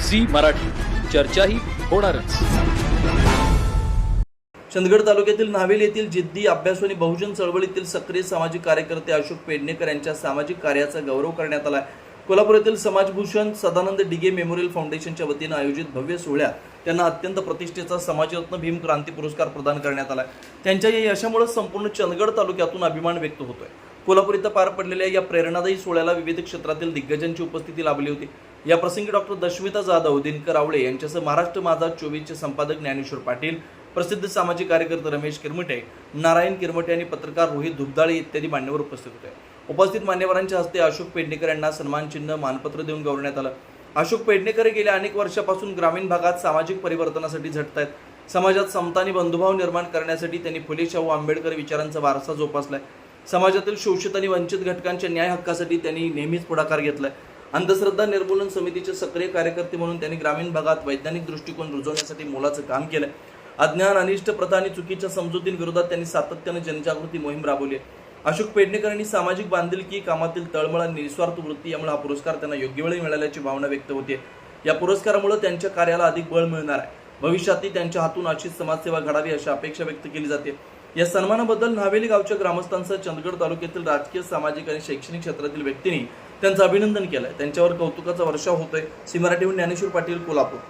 Zee Marathi, चर्चा ही होणारच। चंदगड तालुक्यातील न्हावेल येथील जिद्दी, अभ्यासू आणि बहुजन चळवळीतील सक्रिय सामाजिक कार्यकर्ते अशोक पेडणेकर यांच्या सामाजिक कार्याचा गौरव करण्यात आला। कोल्हापूर येथील समाजभूषण सदानंद डिगे मेमोरियल फाउंडेशनच्या वतीने आयोजित भव्य सोहळ्यात त्यांना अत्यंत प्रतिष्ठेचा समाजरत्न भीम क्रांती पुरस्कार प्रदान करण्यात आला। त्यांच्या या यशामुळे संपूर्ण चंदगड तालुक्यातून अभिमान व्यक्त होतोय। कोल्हापूर इथं पार पडलेल्या या प्रेरणादायी सोहळ्याला विविध क्षेत्रातील दिग्गजांची उपस्थिती लाभली होती। या प्रसंगी डॉक्टर दशविता जाधव, दिनकर आवळे यांच्यासह महाराष्ट्र माझा 24चे संपादक ज्ञानेश्वर पाटील, प्रसिद्ध सामाजिक कार्यकर्ते रमेश किरमटे, नारायण किरमटे आणि पत्रकार रोहित धुबदाळे इत्यादी मान्यवर उपस्थित होते। उपस्थित मान्यवरांच्या हस्ते अशोक पेडणेकर यांना सन्मान चिन्ह, मानपत्र देऊन गौरवण्यात आलं। अशोक पेडणेकर गेल्या अनेक वर्षापासून ग्रामीण भागात सामाजिक परिवर्तनासाठी झटतायत। समाजात समता आणि बंधुभाव निर्माण करण्यासाठी त्यांनी फुले शाहू आंबेडकर विचारांचा वारसा जोपासलाय। समाजातील शोषित आणि वंचित घटकांच्या न्याय हक्कासाठी त्यांनी नेहमीच पुढाकार घेतलाय। अंधश्रद्धा निर्मूलन समितीचे सक्रिय कार्यकर्ते म्हणून त्यांनी ग्रामीण भागात वैज्ञानिक दृष्टिकोन रुजवण्यासाठी मोलाचं काम केलंय। अज्ञान, अनिष्ट प्रथा आणि चुकीच्या समजुतींविरोधात त्यांनी सातत्याने जनजागृती मोहीम राबवली आहे। अशोक पेडणेकरांनी सामाजिक बांधिलकी, कामातील तळमळ आणि निस्वार्थ वृत्ती यामुळे हा पुरस्कार त्यांना योग्य वेळी मिळाल्याची भावना व्यक्त होते। या पुरस्कारामुळे त्यांच्या कार्याला अधिक बळ मिळणार आहे। भविष्यातही त्यांच्या हातून अशीच समाजसेवा घडावी अशी अपेक्षा व्यक्त केली जाते। या सन्मानाबद्दल न्हावेली गावच्या ग्रामस्थांसह चंदगड तालुक्यातील राजकीय, सामाजिक आणि शैक्षणिक क्षेत्रातील व्यक्तींनी त्यांचं अभिनंदन केलंय। त्यांच्यावर कौतुकाचा वर्षाव होतोय। झी मराठीहून ज्ञानेश्वर पाटील, कोल्हापूर।